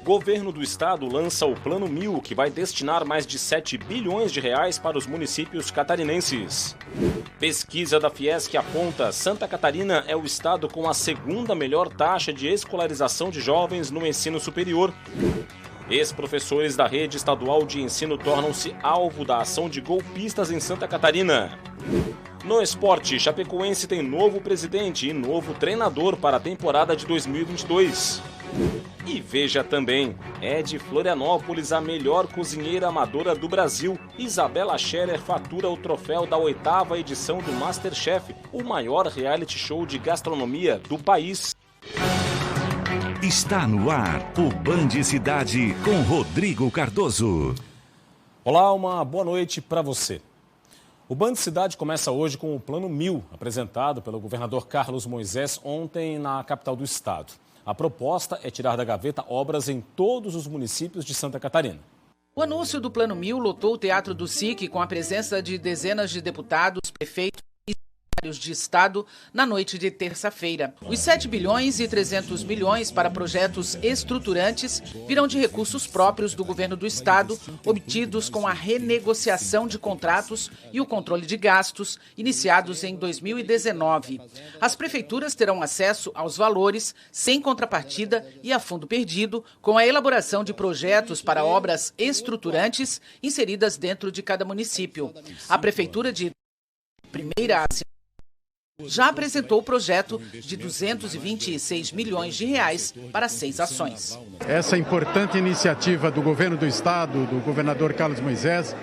Governo do Estado lança o Plano 1000, que vai destinar mais de 7 bilhões de reais para os municípios catarinenses. Pesquisa da Fiesc aponta: Santa Catarina é o estado com a segunda melhor taxa de escolarização de jovens no ensino superior. Ex-professores da rede estadual de ensino tornam-se alvo da ação de golpistas em Santa Catarina. No esporte, Chapecoense tem novo presidente e novo treinador para a temporada de 2022. E veja também, é de Florianópolis a melhor cozinheira amadora do Brasil. Isabela Scherer fatura o troféu da 8ª edição do MasterChef, o maior reality show de gastronomia do país. Está no ar o Band Cidade com Rodrigo Cardoso. Olá, uma boa noite para você. O Band Cidade começa hoje com o Plano 1000, apresentado pelo governador Carlos Moisés ontem na capital do estado. A proposta é tirar da gaveta obras em todos os municípios de Santa Catarina. O anúncio do Plano 1000 lotou o Teatro do SIC com a presença de dezenas de deputados, prefeitos e secretários de Estado na noite de terça-feira. Os 7 bilhões e 300 milhões para projetos estruturantes virão de recursos próprios do governo do Estado, obtidos com a renegociação de contratos e o controle de gastos, iniciados em 2019. As prefeituras terão acesso aos valores sem contrapartida e a fundo perdido, com a elaboração de projetos para obras estruturantes inseridas dentro de cada município. A Prefeitura de Primeira já apresentou o projeto de 226 milhões de reais para 6 ações. Essa importante iniciativa do governo do estado, do governador Carlos Moisés,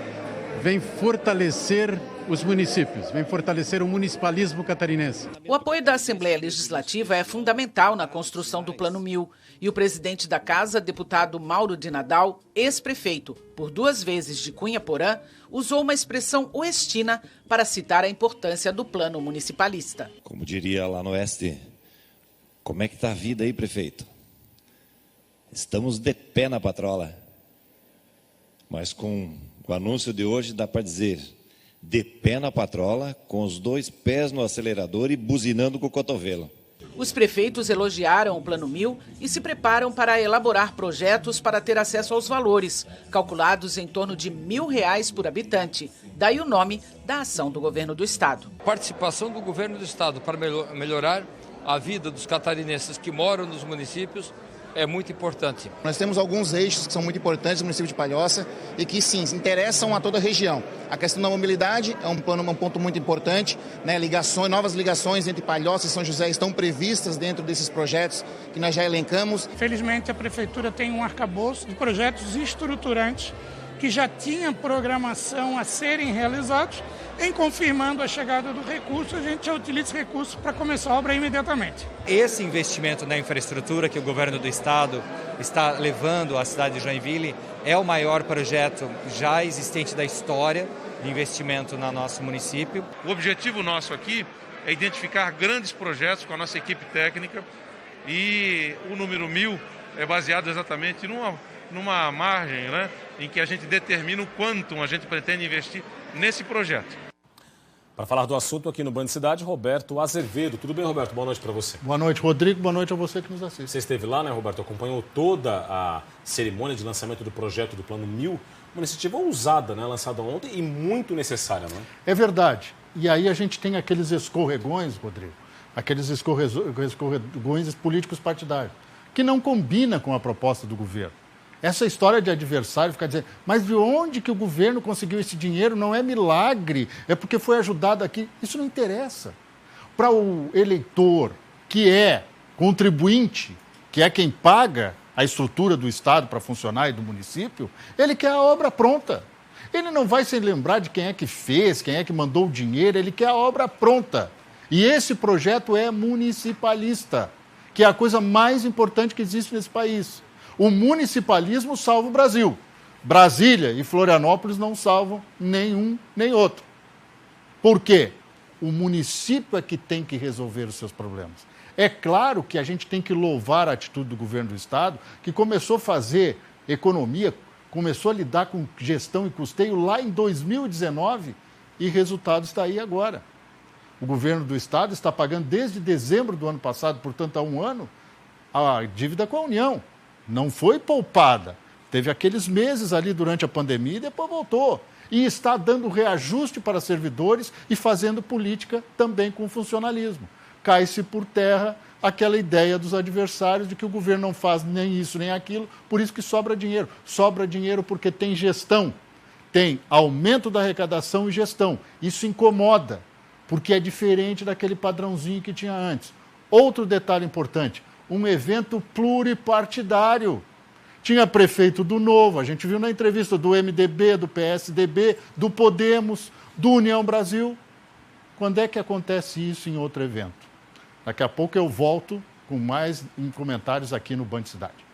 vem fortalecer os municípios, vem fortalecer o municipalismo catarinense. O apoio da Assembleia Legislativa é fundamental na construção do Plano 1000 e o presidente da Casa, deputado Mauro de Nadal, ex-prefeito por 2 vezes de Cunha Porã, usou uma expressão oestina para citar a importância do plano municipalista. Como diria lá no Oeste, como é que está a vida aí, prefeito? Estamos de pé na patrola. Mas com o anúncio de hoje dá para dizer, de pé na patrola, com os 2 pés no acelerador e buzinando com o cotovelo. Os prefeitos elogiaram o Plano 1000 e se preparam para elaborar projetos para ter acesso aos valores, calculados em torno de R$1.000 por habitante. Daí o nome da ação do governo do estado. Participação do governo do estado para melhorar a vida dos catarinenses que moram nos municípios é muito importante. Nós temos alguns eixos que são muito importantes no município de Palhoça e que, sim, interessam a toda a região. A questão da mobilidade é um ponto muito importante, né? Novas ligações entre Palhoça e São José estão previstas dentro desses projetos que nós já elencamos. Felizmente, a Prefeitura tem um arcabouço de projetos estruturantes que já tinham programação a serem realizados. Em confirmando a chegada do recurso, a gente já utiliza esse recurso para começar a obra imediatamente. Esse investimento na infraestrutura que o governo do estado está levando à cidade de Joinville é o maior projeto já existente da história de investimento no nosso município. O objetivo nosso aqui é identificar grandes projetos com a nossa equipe técnica e o número 1000 é baseado exatamente numa margem, né, em que a gente determina o quanto a gente pretende investir nesse projeto. Para falar do assunto aqui no Band Cidade, Roberto Azevedo. Tudo bem, Roberto? Boa noite para você. Boa noite, Rodrigo. Boa noite a você que nos assiste. Você esteve lá, né, Roberto? Acompanhou toda a cerimônia de lançamento do projeto do Plano 1000. Uma iniciativa ousada, né, lançada ontem e muito necessária, não é? É verdade. E aí a gente tem aqueles escorregões, Rodrigo, aqueles escorregões políticos partidários, que não combina com a proposta do governo. Essa história de adversário, ficar dizendo, mas de onde que o governo conseguiu esse dinheiro? Não é milagre, é porque foi ajudado aqui. Isso não interessa. Para o eleitor, que é contribuinte, que é quem paga a estrutura do Estado para funcionar e do município, ele quer a obra pronta. Ele não vai se lembrar de quem é que fez, quem é que mandou o dinheiro, ele quer a obra pronta. E esse projeto é municipalista, que é a coisa mais importante que existe nesse país. O municipalismo salva o Brasil. Brasília e Florianópolis não salvam nenhum nem outro. Por quê? O município é que tem que resolver os seus problemas. É claro que a gente tem que louvar a atitude do governo do Estado, que começou a fazer economia, começou a lidar com gestão e custeio lá em 2019 e o resultado está aí agora. O governo do Estado está pagando desde dezembro do ano passado, portanto há um ano, a dívida com a União. não foi poupada. Teve aqueles meses ali durante a pandemia e depois voltou. E está dando reajuste para servidores e fazendo política também com funcionalismo. Cai-se por terra aquela ideia dos adversários de que o governo não faz nem isso nem aquilo, por isso que sobra dinheiro. Sobra dinheiro porque tem gestão, tem aumento da arrecadação e gestão. Isso incomoda, porque é diferente daquele padrãozinho que tinha antes. Outro detalhe importante, um evento pluripartidário. Tinha prefeito do Novo, a gente viu na entrevista do MDB, do PSDB, do Podemos, do União Brasil. Quando é que acontece isso em outro evento? Daqui a pouco eu volto com mais comentários aqui no Band Cidade.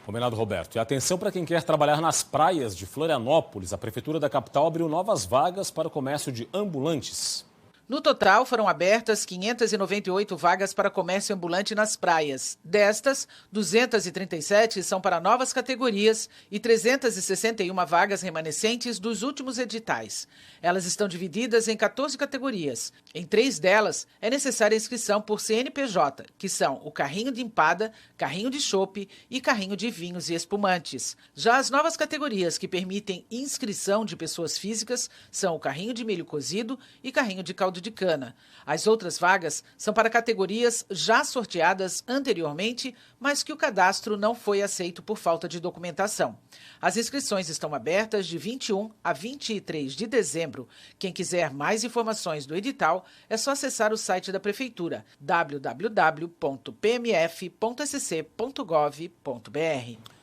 Combinado, Roberto. E atenção para quem quer trabalhar nas praias de Florianópolis. A Prefeitura da capital abriu novas vagas para o comércio de ambulantes. No total, foram abertas 598 vagas para comércio ambulante nas praias. Destas, 237 são para novas categorias e 361 vagas remanescentes dos últimos editais. Elas estão divididas em 14 categorias. Em 3 delas, é necessária inscrição por CNPJ, que são o carrinho de empada, carrinho de chope e carrinho de vinhos e espumantes. Já as novas categorias que permitem inscrição de pessoas físicas são o carrinho de milho cozido e carrinho de caldo de cana. As outras vagas são para categorias já sorteadas anteriormente, mas que o cadastro não foi aceito por falta de documentação. As inscrições estão abertas de 21 a 23 de dezembro. Quem quiser mais informações do edital, é só acessar o site da Prefeitura, www.pmf.sc.gov.br.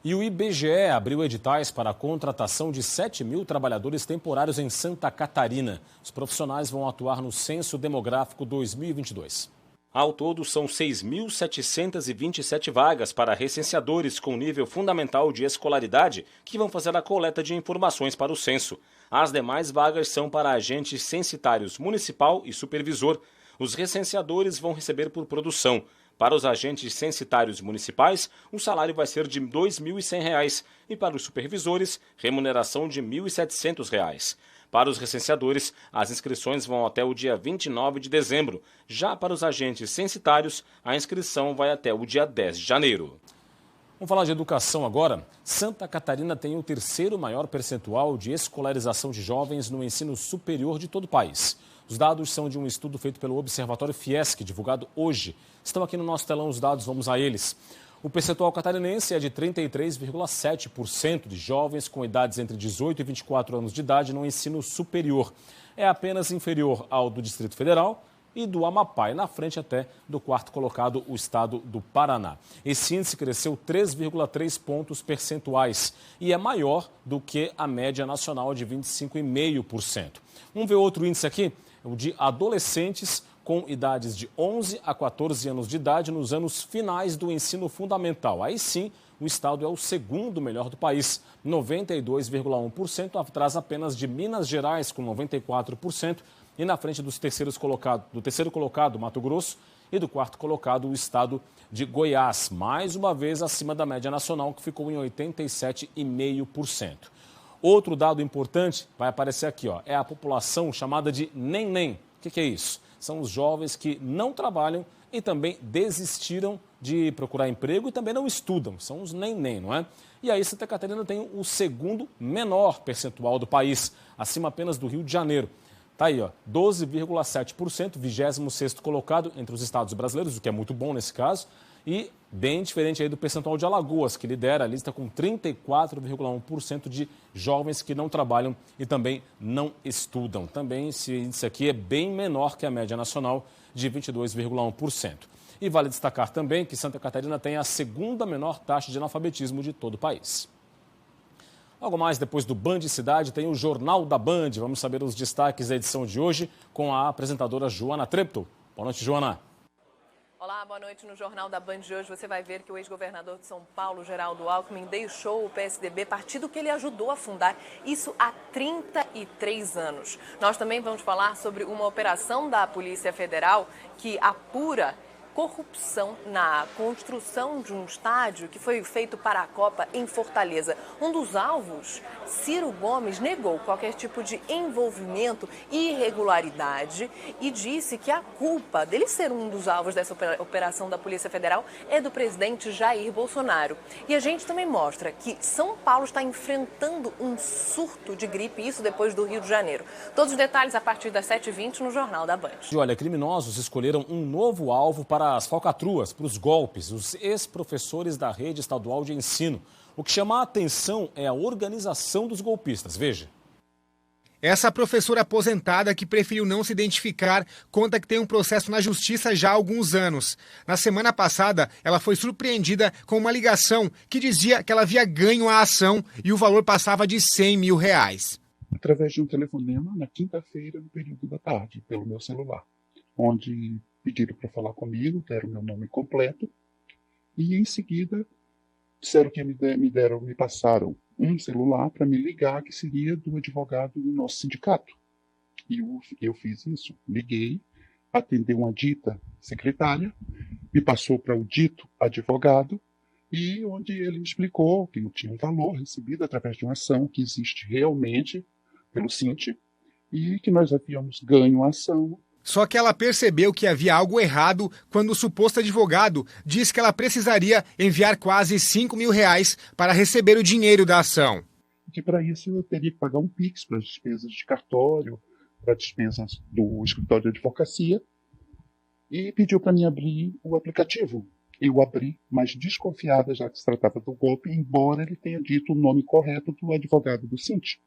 E o IBGE abriu editais para a contratação de 7.000 trabalhadores temporários em Santa Catarina. Os profissionais vão atuar no Censo Demográfico 2022. Ao todo, são 6.727 vagas para recenseadores com nível fundamental de escolaridade que vão fazer a coleta de informações para o censo. As demais vagas são para agentes censitários municipal e supervisor. Os recenseadores vão receber por produção. Para os agentes censitários municipais, o salário vai ser de R$ 2.100 e para os supervisores, remuneração de R$ 1.700. Para os recenseadores, as inscrições vão até o dia 29 de dezembro. Já para os agentes censitários, a inscrição vai até o dia 10 de janeiro. Vamos falar de educação agora. Santa Catarina tem o 3º maior percentual de escolarização de jovens no ensino superior de todo o país. Os dados são de um estudo feito pelo Observatório Fiesc, divulgado hoje. Estão aqui no nosso telão os dados, vamos a eles. O percentual catarinense é de 33,7% de jovens com idades entre 18 e 24 anos de idade no ensino superior. É apenas inferior ao do Distrito Federal e do Amapá, e na frente até do 4º colocado, o estado do Paraná. Esse índice cresceu 3,3 pontos percentuais e é maior do que a média nacional de 25,5%. Vamos ver outro índice aqui, o de adolescentes com idades de 11 a 14 anos de idade nos anos finais do ensino fundamental. Aí sim, o estado é o 2º melhor do país, 92,1%, atrás apenas de Minas Gerais, com 94%, e na frente do terceiro colocado, Mato Grosso, e do 4º colocado, o estado de Goiás, mais uma vez acima da média nacional, que ficou em 87,5%. Outro dado importante vai aparecer aqui, ó, é a população chamada de neném. O que é isso? São os jovens que não trabalham e também desistiram de procurar emprego e também não estudam. São os neném, não é? E aí Santa Catarina tem o 2º menor percentual do país, acima apenas do Rio de Janeiro. Está aí, ó, 12,7%, 26º colocado entre os estados brasileiros, o que é muito bom nesse caso, e bem diferente aí do percentual de Alagoas, que lidera a lista com 34,1% de jovens que não trabalham e também não estudam. Também esse índice aqui é bem menor que a média nacional, de 22,1%. E vale destacar também que Santa Catarina tem a 2ª menor taxa de analfabetismo de todo o país. Logo mais, depois do Band Cidade, tem o Jornal da Band. Vamos saber os destaques da edição de hoje com a apresentadora Joana Treptow. Boa noite, Joana. Olá, boa noite. No Jornal da Band de hoje você vai ver que o ex-governador de São Paulo, Geraldo Alckmin, deixou o PSDB, partido que ele ajudou a fundar, isso há 33 anos. Nós também vamos falar sobre uma operação da Polícia Federal que apura corrupção na construção de um estádio que foi feito para a Copa em Fortaleza. Um dos alvos, Ciro Gomes, negou qualquer tipo de envolvimento e irregularidade e disse que a culpa dele ser um dos alvos dessa operação da Polícia Federal é do presidente Jair Bolsonaro. E a gente também mostra que São Paulo está enfrentando um surto de gripe, isso depois do Rio de Janeiro. Todos os detalhes a partir das 7h20 no Jornal da Band. E olha, criminosos escolheram um novo alvo para as falcatruas, para os golpes, os ex-professores da rede estadual de ensino. O que chama a atenção é a organização dos golpistas. Veja. Essa professora aposentada, que preferiu não se identificar, conta que tem um processo na justiça já há alguns anos. Na semana passada, ela foi surpreendida com uma ligação que dizia que ela havia ganho a ação e o valor passava de R$100 mil. Através de um telefonema, na quinta-feira, no período da tarde, pelo meu celular, onde pediram para falar comigo, deram meu nome completo, e em seguida disseram que me passaram um celular para me ligar, que seria do advogado do nosso sindicato. E eu fiz isso, liguei, atendeu uma dita secretária, me passou para o dito advogado, e onde ele explicou que não tinha um valor recebido através de uma ação que existe realmente pelo Sint, e que nós havíamos ganho a ação. Só que ela percebeu que havia algo errado quando o suposto advogado disse que ela precisaria enviar quase R$5 mil para receber o dinheiro da ação. Que para isso eu teria que pagar um Pix para as despesas de cartório, para despesas do escritório de advocacia, e pediu para mim abrir o aplicativo. Eu abri, mas desconfiada, já que se tratava do golpe, embora ele tenha dito o nome correto do advogado do Sint.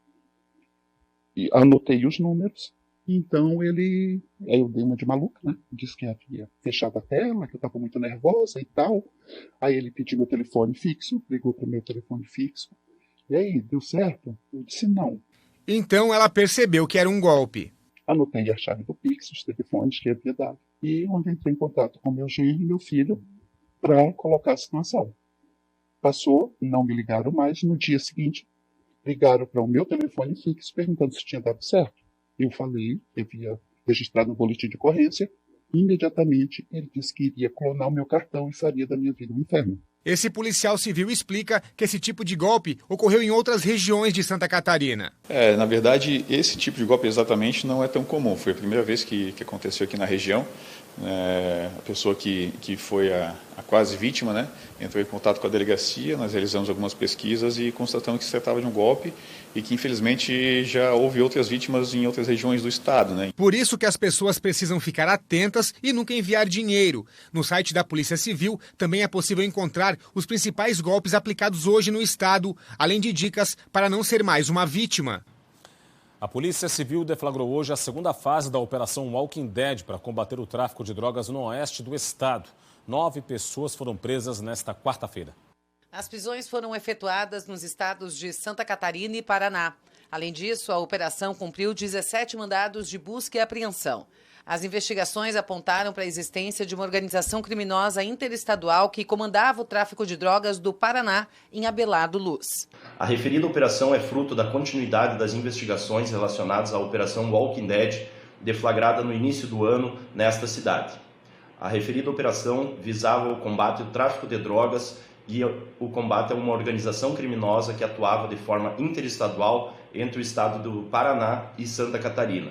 E anotei os números. Então aí eu dei uma de maluca, né? Disse que havia fechado a tela, que eu estava muito nervosa e tal. Aí ele pediu meu telefone fixo, ligou para o meu telefone fixo. E aí, deu certo? Eu disse não. Então ela percebeu que era um golpe. Anotei a chave do Pix, os telefones que havia dado. E onde entrei em contato com meu genro e meu filho para colocar a situação. Passou, não me ligaram mais. No dia seguinte, ligaram para o meu telefone fixo perguntando se tinha dado certo. Eu falei, eu havia registrado no boletim de ocorrência, e imediatamente ele disse que iria clonar o meu cartão e faria da minha vida um inferno. Esse policial civil explica que esse tipo de golpe ocorreu em outras regiões de Santa Catarina. Na verdade, esse tipo de golpe exatamente não é tão comum. Foi a primeira vez que aconteceu aqui na região. A pessoa que foi a quase vítima, né, entrou em contato com a delegacia, nós realizamos algumas pesquisas e constatamos que se tratava de um golpe e que infelizmente já houve outras vítimas em outras regiões do estado, né? Por isso que as pessoas precisam ficar atentas e nunca enviar dinheiro. No site da Polícia Civil também é possível encontrar os principais golpes aplicados hoje no estado, além de dicas para não ser mais uma vítima. A Polícia Civil deflagrou hoje a segunda fase da Operação Walking Dead para combater o tráfico de drogas no oeste do estado. 9 pessoas foram presas nesta quarta-feira. As prisões foram efetuadas nos estados de Santa Catarina e Paraná. Além disso, a operação cumpriu 17 mandados de busca e apreensão. As investigações apontaram para a existência de uma organização criminosa interestadual que comandava o tráfico de drogas do Paraná em Abelardo Luz. A referida operação é fruto da continuidade das investigações relacionadas à Operação Walking Dead, deflagrada no início do ano nesta cidade. A referida operação visava o combate ao tráfico de drogas e o combate a uma organização criminosa que atuava de forma interestadual entre o estado do Paraná e Santa Catarina.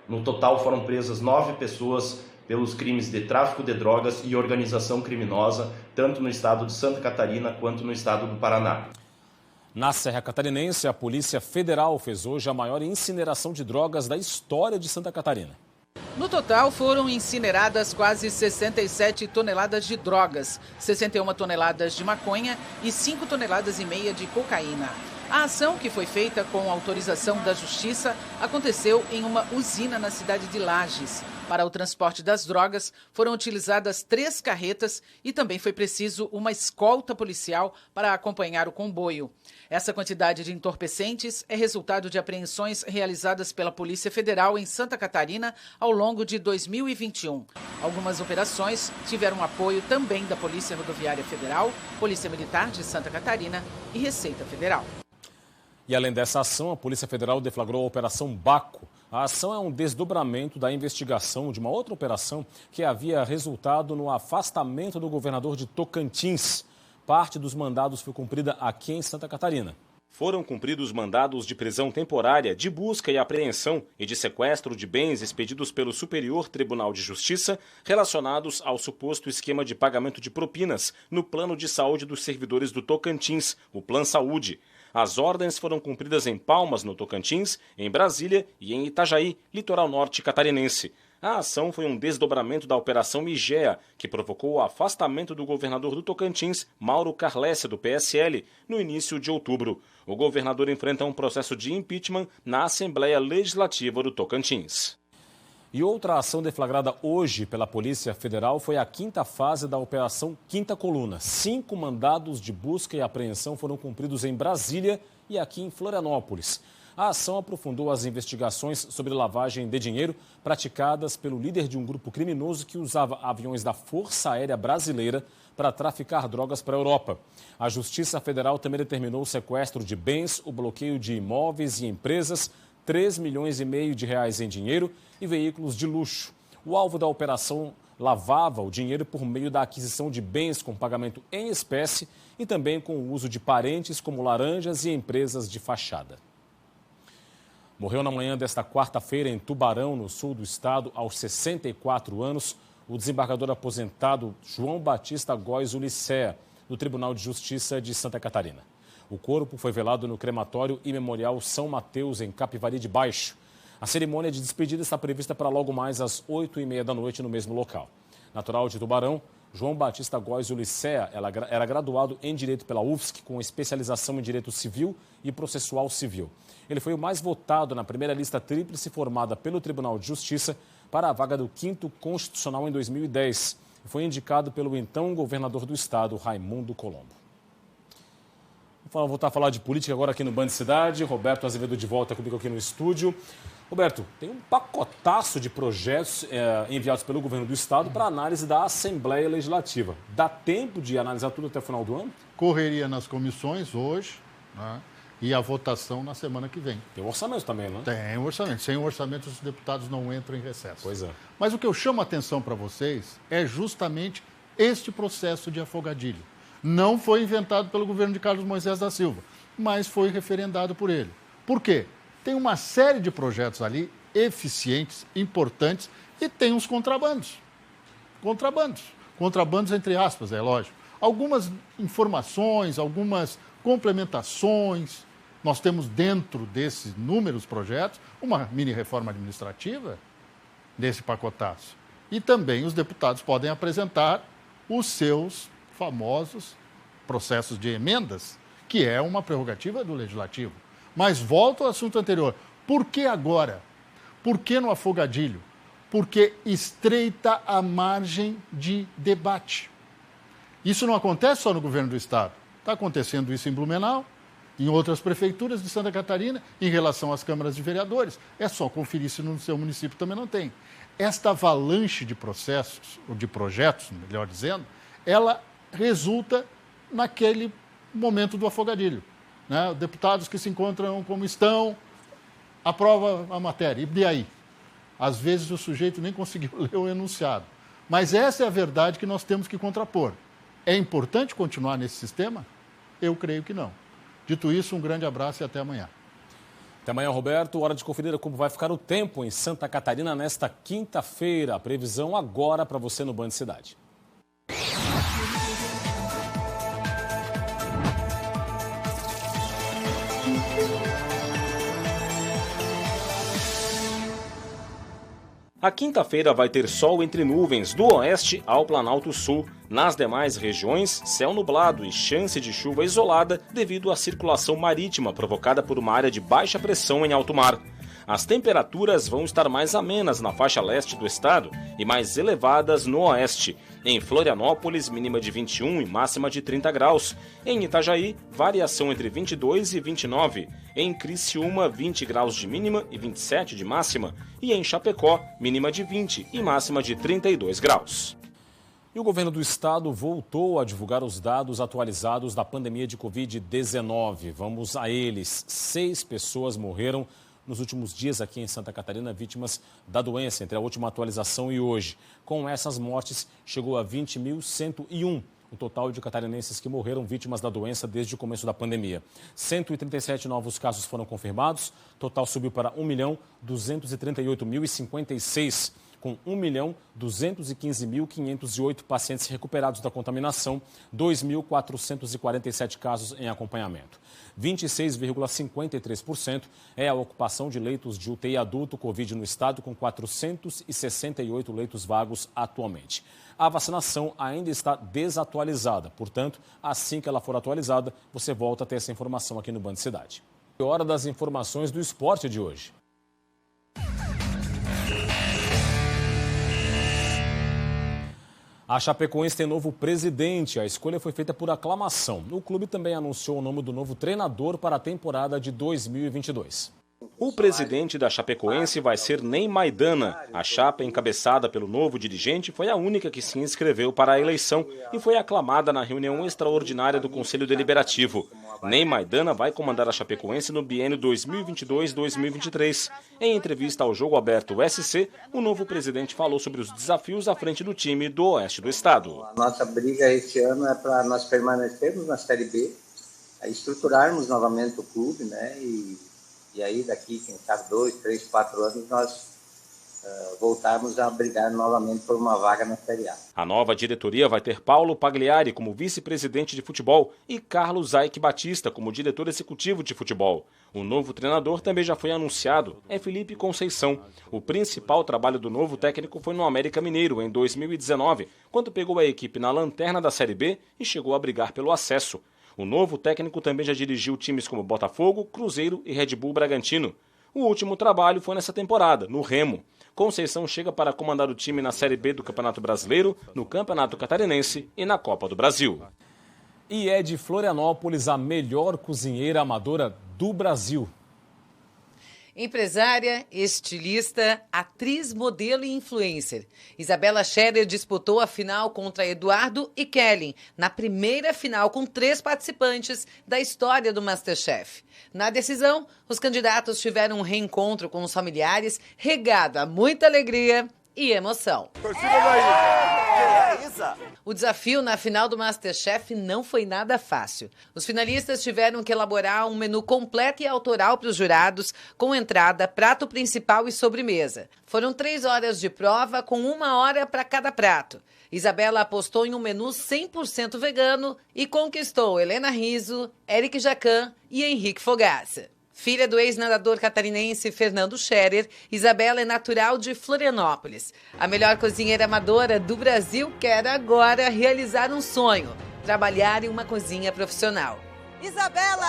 No total foram presas 9 pessoas pelos crimes de tráfico de drogas e organização criminosa, tanto no estado de Santa Catarina quanto no estado do Paraná. Na Serra Catarinense, a Polícia Federal fez hoje a maior incineração de drogas da história de Santa Catarina. No total, foram incineradas quase 67 toneladas de drogas, 61 toneladas de maconha e 5,5 toneladas de cocaína. A ação, que foi feita com autorização da Justiça, aconteceu em uma usina na cidade de Lages. Para o transporte das drogas, foram utilizadas 3 carretas e também foi preciso uma escolta policial para acompanhar o comboio. Essa quantidade de entorpecentes é resultado de apreensões realizadas pela Polícia Federal em Santa Catarina ao longo de 2021. Algumas operações tiveram apoio também da Polícia Rodoviária Federal, Polícia Militar de Santa Catarina e Receita Federal. E além dessa ação, a Polícia Federal deflagrou a Operação Baco. A ação é um desdobramento da investigação de uma outra operação que havia resultado no afastamento do governador de Tocantins. Parte dos mandados foi cumprida aqui em Santa Catarina. Foram cumpridos mandados de prisão temporária, de busca e apreensão e de sequestro de bens expedidos pelo Superior Tribunal de Justiça relacionados ao suposto esquema de pagamento de propinas no plano de saúde dos servidores do Tocantins, o Plan Saúde. As ordens foram cumpridas em Palmas, no Tocantins, em Brasília e em Itajaí, litoral norte catarinense. A ação foi um desdobramento da Operação Migea, que provocou o afastamento do governador do Tocantins, Mauro Carlesse, do PSL, no início de outubro. O governador enfrenta um processo de impeachment na Assembleia Legislativa do Tocantins. E outra ação deflagrada hoje pela Polícia Federal foi a quinta fase da Operação Quinta Coluna. 5 mandados de busca e apreensão foram cumpridos em Brasília e aqui em Florianópolis. A ação aprofundou as investigações sobre lavagem de dinheiro praticadas pelo líder de um grupo criminoso que usava aviões da Força Aérea Brasileira para traficar drogas para a Europa. A Justiça Federal também determinou o sequestro de bens, o bloqueio de imóveis e empresas, 3,5 milhões de reais em dinheiro e veículos de luxo. O alvo da operação lavava o dinheiro por meio da aquisição de bens com pagamento em espécie e também com o uso de parentes como laranjas e empresas de fachada. Morreu na manhã desta quarta-feira em Tubarão, no sul do estado, aos 64 anos, o desembargador aposentado João Batista Góes Ulicea, do Tribunal de Justiça de Santa Catarina. O corpo foi velado no crematório e memorial São Mateus, em Capivari de Baixo. A cerimônia de despedida está prevista para logo mais às 8h30 da noite no mesmo local. Natural de Tubarão, João Batista Góes Ulicea era graduado em Direito pela UFSC, com especialização em Direito Civil e Processual Civil. Ele foi o mais votado na primeira lista tríplice formada pelo Tribunal de Justiça para a vaga do 5º Constitucional em 2010. E foi indicado pelo então governador do estado, Raimundo Colombo. Vou voltar a falar de política agora aqui no Band Cidade. Roberto Azevedo de volta comigo aqui no estúdio. Roberto, tem um pacotaço de projetos enviados pelo governo do estado para análise da Assembleia Legislativa. Dá tempo de analisar tudo até o final do ano? Correria nas comissões hoje, né? E a votação na semana que vem. Tem um orçamento também, não é? Tem um orçamento. Sem o orçamento, os deputados não entram em recesso. Pois é. Mas o que eu chamo a atenção para vocês é justamente este processo de afogadilho. Não foi inventado pelo governo de Carlos Moisés da Silva, mas foi referendado por ele. Por quê? Tem uma série de projetos ali eficientes, importantes, e tem uns contrabandos. Contrabandos entre aspas, é lógico. Algumas informações, algumas complementações. Nós temos dentro desses inúmeros projetos uma mini-reforma administrativa desse pacotaço. E também os deputados podem apresentar os seus famosos processos de emendas, que é uma prerrogativa do Legislativo. Mas volto ao assunto anterior. Por que agora? Por que no afogadilho? Porque estreita a margem de debate. Isso não acontece só no governo do estado. Está acontecendo isso em Blumenau, em outras prefeituras de Santa Catarina, em relação às câmaras de vereadores. É só conferir se no seu município também não tem. Esta avalanche de processos, ou de projetos, melhor dizendo, ela resulta naquele momento do afogadilho. Né? Deputados que se encontram como estão, aprova a matéria. E aí? Às vezes o sujeito nem conseguiu ler o enunciado. Mas essa é a verdade que nós temos que contrapor. É importante continuar nesse sistema? Eu creio que não. Dito isso, um grande abraço e até amanhã. Até amanhã, Roberto. Hora de conferir como vai ficar o tempo em Santa Catarina nesta quinta-feira. A previsão agora para você no Band Cidade. A quinta-feira vai ter sol entre nuvens do oeste ao Planalto Sul. Nas demais regiões, céu nublado e chance de chuva isolada devido à circulação marítima provocada por uma área de baixa pressão em alto mar. As temperaturas vão estar mais amenas na faixa leste do estado e mais elevadas no oeste. Em Florianópolis, mínima de 21 e máxima de 30 graus. Em Itajaí, variação entre 22 e 29. Em Criciúma, 20 graus de mínima e 27 de máxima. E em Chapecó, mínima de 20 e máxima de 32 graus. E o governo do estado voltou a divulgar os dados atualizados da pandemia de Covid-19. Vamos a eles. 6 pessoas morreram nos últimos dias aqui em Santa Catarina vítimas da doença, entre a última atualização e hoje. Com essas mortes, chegou a 20.101. O total de catarinenses que morreram vítimas da doença desde o começo da pandemia. 137 novos casos foram confirmados, total subiu para 1.238.056, com 1.215.508 pacientes recuperados da contaminação, 2.447 casos em acompanhamento. 26,53% é a ocupação de leitos de UTI adulto Covid no estado, com 468 leitos vagos atualmente. A vacinação ainda está desatualizada, portanto, assim que ela for atualizada, você volta a ter essa informação aqui no Band Cidade. Hora das informações do esporte de hoje. A Chapecoense tem novo presidente. A escolha foi feita por aclamação. O clube também anunciou o nome do novo treinador para a temporada de 2022. O presidente da Chapecoense vai ser Ney Maidana. A chapa, encabeçada pelo novo dirigente, foi a única que se inscreveu para a eleição e foi aclamada na reunião extraordinária do Conselho Deliberativo. Ney Maidana vai comandar a Chapecoense no biênio 2022-2023. Em entrevista ao Jogo Aberto SC, o novo presidente falou sobre os desafios à frente do time do oeste do estado. A nossa briga este ano é para nós permanecermos na Série B, estruturarmos novamente o clube, né? E aí daqui, quem sabe, 2, 3, 4 anos, nós voltarmos a brigar novamente por uma vaga na Série A. A nova diretoria vai ter Paulo Pagliari como vice-presidente de futebol e Carlos Zaik Batista como diretor executivo de futebol. O novo treinador também já foi anunciado, é Felipe Conceição. O principal trabalho do novo técnico foi no América Mineiro, em 2019, quando pegou a equipe na lanterna da Série B e chegou a brigar pelo acesso. O novo técnico também já dirigiu times como Botafogo, Cruzeiro e Red Bull Bragantino. O último trabalho foi nessa temporada, no Remo. Conceição chega para comandar o time na Série B do Campeonato Brasileiro, no Campeonato Catarinense e na Copa do Brasil. E é de Florianópolis a melhor cozinheira amadora do Brasil. Empresária, estilista, atriz, modelo e influencer. Isabela Scherer disputou a final contra Eduardo e Kellen, na primeira final com 3 participantes da história do MasterChef. Na decisão, os candidatos tiveram um reencontro com os familiares, regado a muita alegria e emoção. O desafio na final do MasterChef não foi nada fácil. Os finalistas tiveram que elaborar um menu completo e autoral para os jurados, com entrada, prato principal e sobremesa. Foram 3 horas de prova, com 1 hora para cada prato. Isabela apostou em um menu 100% vegano e conquistou Helena Rizzo, Eric Jacan e Henrique Fogaça. Filha do ex-nadador catarinense Fernando Scherer, Isabela é natural de Florianópolis. A melhor cozinheira amadora do Brasil quer agora realizar um sonho: trabalhar em uma cozinha profissional. Isabela!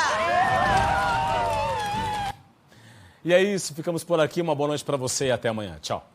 E é isso, ficamos por aqui. Uma boa noite para você e até amanhã. Tchau.